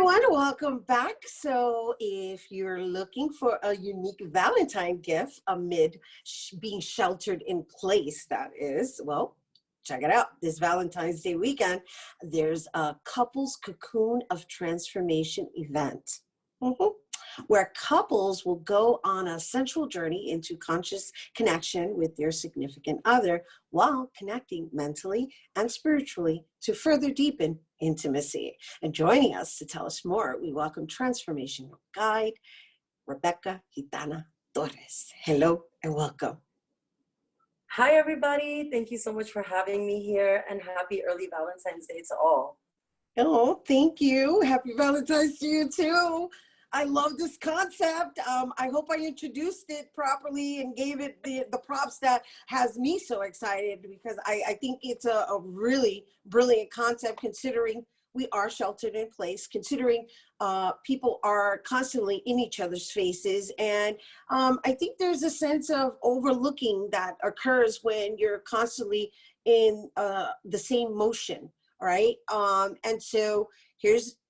everyone, welcome back. So if you're looking for a unique Valentine gift amid being sheltered in place, that is, well, check it out. This Valentine's Day weekend, there's a Couples Cocoon of Transformation event. Where couples will go on a sensual journey into conscious connection with their significant other while connecting mentally and spiritually to further deepen intimacy. And joining us to tell us more, we welcome Transformational Guide, Gitana Torres. Hello and welcome. Hi, everybody. Thank you so much for having me here, and happy early Valentine's Day to all. Oh, thank you. Happy Valentine's to you too. I love this concept. I hope I introduced it properly and gave it the props that has me so excited, because I think it's a really brilliant concept, considering we are sheltered in place, considering people are constantly in each other's faces. And I think there's a sense of overlooking that occurs when you're constantly in the same motion, right? And so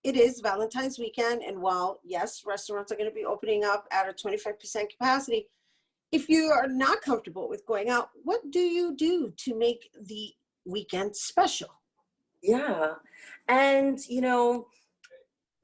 it is Valentine's weekend, and while yes, restaurants are going to be opening up at a 25% capacity, if you are not comfortable with going out, what do you do to make the weekend special? Yeah, and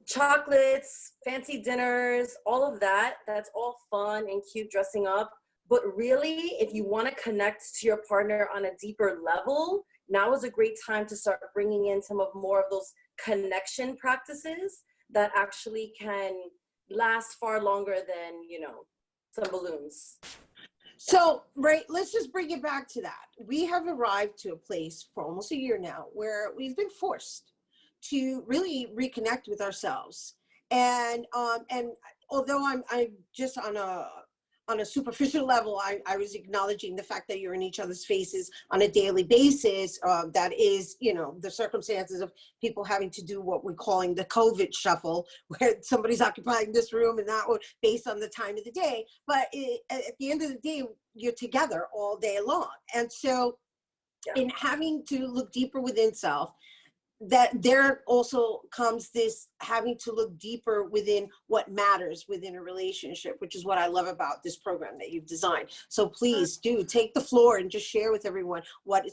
chocolates, fancy dinners, all of that, that's all fun and cute, dressing up. But really, if you want to connect to your partner on a deeper level, now is a great time to start bringing in some of more of those connection practices that actually can last far longer than, some balloons. So, right, let's just bring it back to that. We have arrived to a place for almost a year now where we've been forced to really reconnect with ourselves. And although I'm just on a superficial level, I was acknowledging the fact that you're in each other's faces on a daily basis. That is, the circumstances of people having to do what we're calling the COVID shuffle, where somebody's occupying this room and that one based on the time of the day. But at the end of the day, you're together all day long. And so in having to look deeper within self, that there also comes this having to look deeper within what matters within a relationship, which is what I love about this program that you've designed. So please do take the floor and just share with everyone what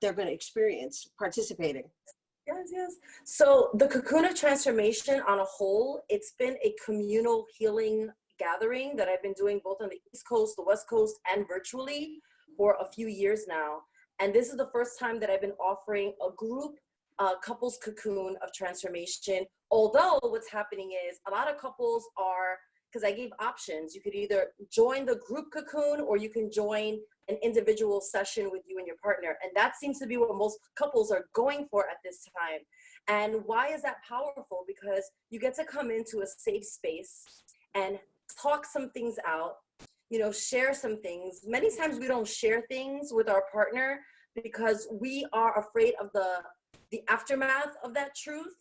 they're gonna experience participating. Yes. So the Cocoon of Transformation on a whole, it's been a communal healing gathering that I've been doing both on the East Coast, the West Coast, and virtually for a few years now. And this is the first time that I've been offering a group Couples Cocoon of Transformation. Although what's happening is a lot of couples are, because I gave options, you could either join the group cocoon or you can join an individual session with you and your partner. And that seems to be what most couples are going for at this time. And why is that powerful? Because you get to come into a safe space and talk some things out, share some things. Many times we don't share things with our partner because we are afraid of the aftermath of that truth,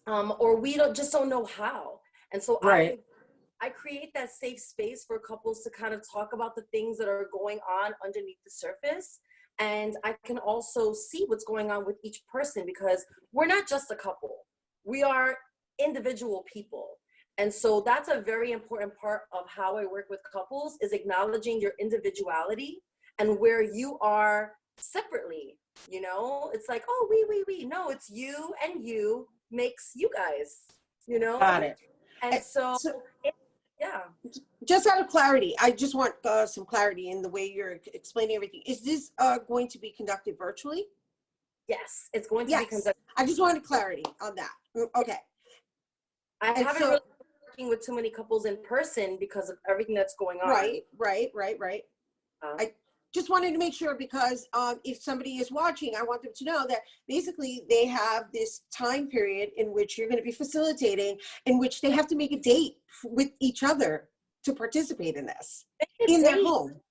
or we just don't know how. And so I create that safe space for couples to kind of talk about the things that are going on underneath the surface. And I can also see what's going on with each person, because we're not just a couple. We are individual people. And so that's a very important part of how I work with couples, is acknowledging your individuality and where you are separately. It's like, oh, we. No, it's you and you makes you guys, Got it. And so just out of clarity, I just want some clarity in the way you're explaining everything. Is this going to be conducted virtually? Yes, it's going to be conducted. I just wanted clarity on that. Okay. I haven't really been working with too many couples in person because of everything that's going on. Right. I just wanted to make sure, because if somebody is watching, I want them to know that basically they have this time period in which you're going to be facilitating, in which they have to make a date with each other to participate in this in their home.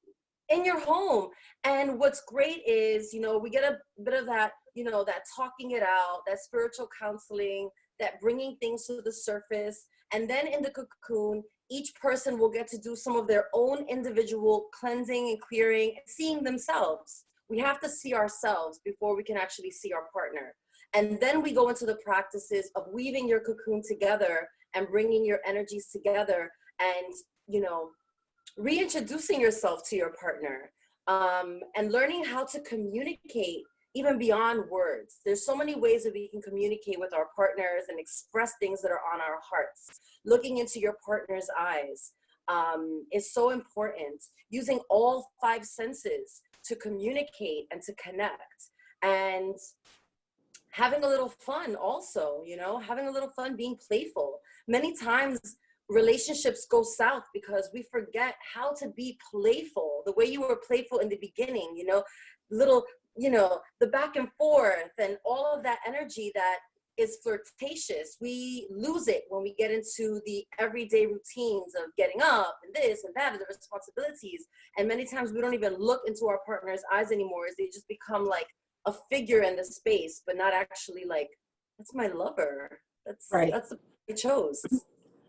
In your home. And what's great is, we get a bit of that, that talking it out, that spiritual counseling, that bringing things to the surface. And then in the cocoon, each person will get to do some of their own individual cleansing and clearing and seeing themselves. We have to see ourselves before we can actually see our partner. And then we go into the practices of weaving your cocoon together and bringing your energies together and, you know, reintroducing yourself to your partner, and learning how to communicate even beyond words. There's so many ways that we can communicate with our partners and express things that are on our hearts. Looking into your partner's eyes is so important. Using all 5 senses to communicate and to connect, and having a little fun also, you know, having a little fun, being playful. Many times relationships go south because we forget how to be playful the way you were playful in the beginning, you know, little, you know, the back and forth and all of that energy that is flirtatious. We lose it when we get into the everyday routines of getting up and this and that and the responsibilities. And many times we don't even look into our partner's eyes anymore, as they just become like a figure in the space, but not actually like, that's my lover. That's the I chose.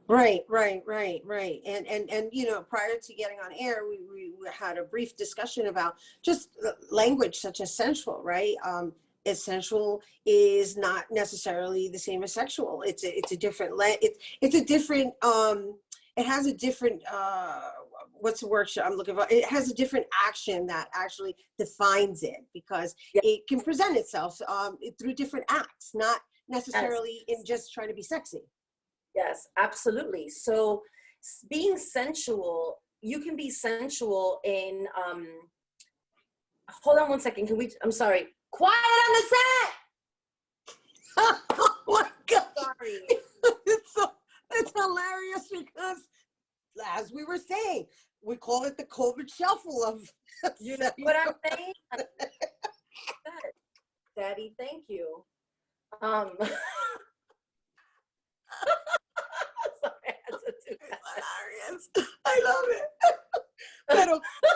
Right. And you know, prior to getting on air, we had a brief discussion about just language such as sensual, right? Sensual is not necessarily the same as sexual. It's a different it's a different it has a different what's the word I'm looking for? It has a different action that actually defines it, because it can present itself through different acts, not necessarily in just trying to be sexy. Yes, absolutely. So being sensual, you can be sensual in, hold on one second. I'm sorry. Quiet on the set. Oh my God. Sorry. It's hilarious because, as we were saying, we call it the COVID shuffle of, you know what I'm saying? Daddy, thank you. Sorry, I had to do that. Hilarious. I love it. But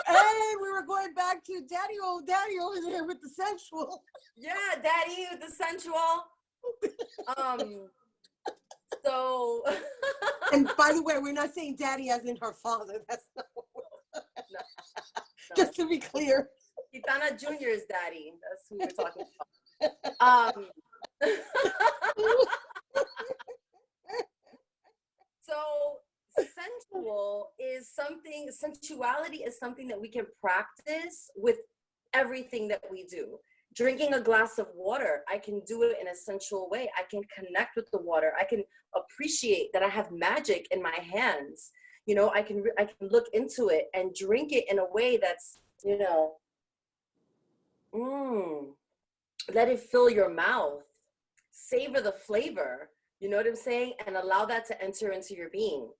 hey, we were going back to daddy over there with the sensual. Yeah, daddy with the sensual. So. And by the way, we're not saying daddy as in her father. That's not what we're no. Just to be clear. Gitana Jr.'s daddy. That's who we're talking about. So sensuality is something that we can practice with everything that we do. Drinking a glass of water, I can do it in a sensual way. I can connect with the water. I can appreciate that I have magic in my hands. You know, I can look into it and drink it in a way that's, you know, let it fill your mouth, savor the flavor, you know what I'm saying? And allow that to enter into your being.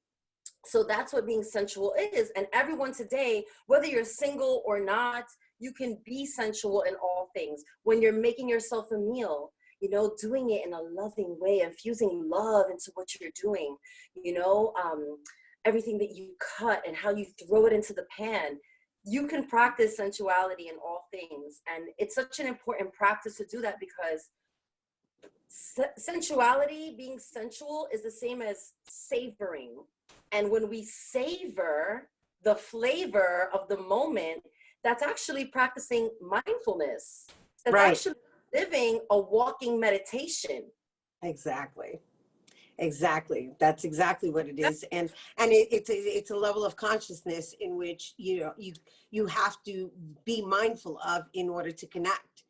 So that's what being sensual is. And everyone today, whether you're single or not, you can be sensual in all things. When you're making yourself a meal, you know, doing it in a loving way, infusing love into what you're doing, you know, everything that you cut and how you throw it into the pan. You can practice sensuality in all things. And it's such an important practice to do that, because sensuality, being sensual, is the same as savoring. And when we savor the flavor of the moment, that's actually practicing mindfulness. That's actually living a walking meditation. Exactly. That's exactly what it is. And it's a level of consciousness in which, you know, you have to be mindful of in order to connect,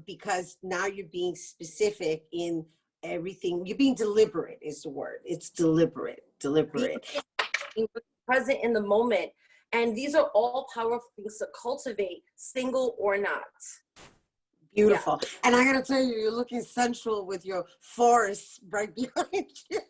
because now you're being specific in everything. You're being deliberate is the word. It's deliberate. Being present in the moment. And these are all powerful things to cultivate, single or not. Beautiful. Yeah. And I gotta tell you, you're looking sensual with your forest right behind you.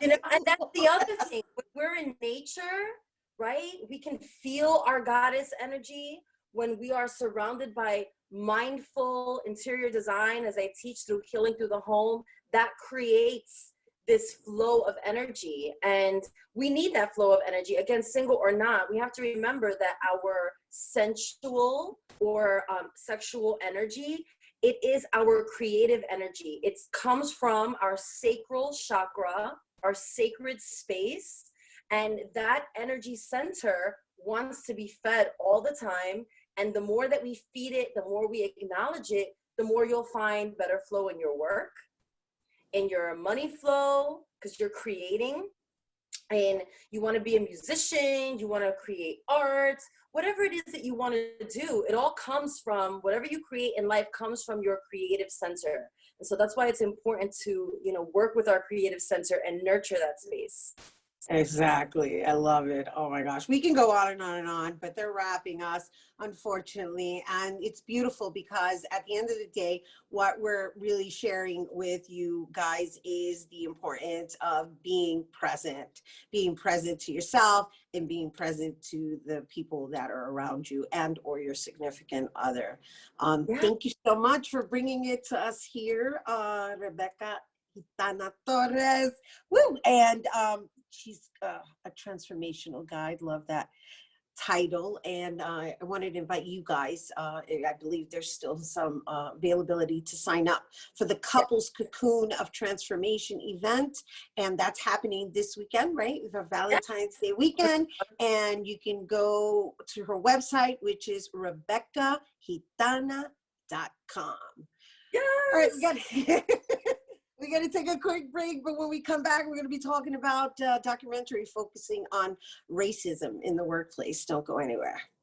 You know, and that's the other thing. When we're in nature, right? We can feel our goddess energy when we are surrounded by mindful interior design, as I teach through healing through the home. That creates this flow of energy, and we need that flow of energy. Again, single or not, we have to remember that our sensual or sexual energy, it is our creative energy. It comes from our sacral chakra, our sacred space, and that energy center wants to be fed all the time. And the more that we feed it, the more we acknowledge it, the more you'll find better flow in your work, in your money flow, because you're creating, and you want to be a musician, you want to create art, whatever it is that you want to do, it all comes from, whatever you create in life comes from your creative center. And so that's why it's important to, work with our creative center and nurture that space. Exactly. I love it. Oh my gosh. We can go on and on and on, but they're wrapping us, unfortunately. And it's beautiful because at the end of the day, what we're really sharing with you guys is the importance of being present to yourself and being present to the people that are around you and or your significant other. Thank you so much for bringing it to us here, Rebecca Gitana Torres. Woo! And she's a transformational guide. Love that title. And I wanted to invite you guys. I believe there's still some availability to sign up for the Couples Cocoon of Transformation event. And that's happening this weekend, right? The Valentine's Day weekend. And you can go to her website, which is RebeccaGitana.com. Yes. All right, we got to take a quick break, but when we come back, we're going to be talking about a documentary focusing on racism in the workplace. Don't go anywhere.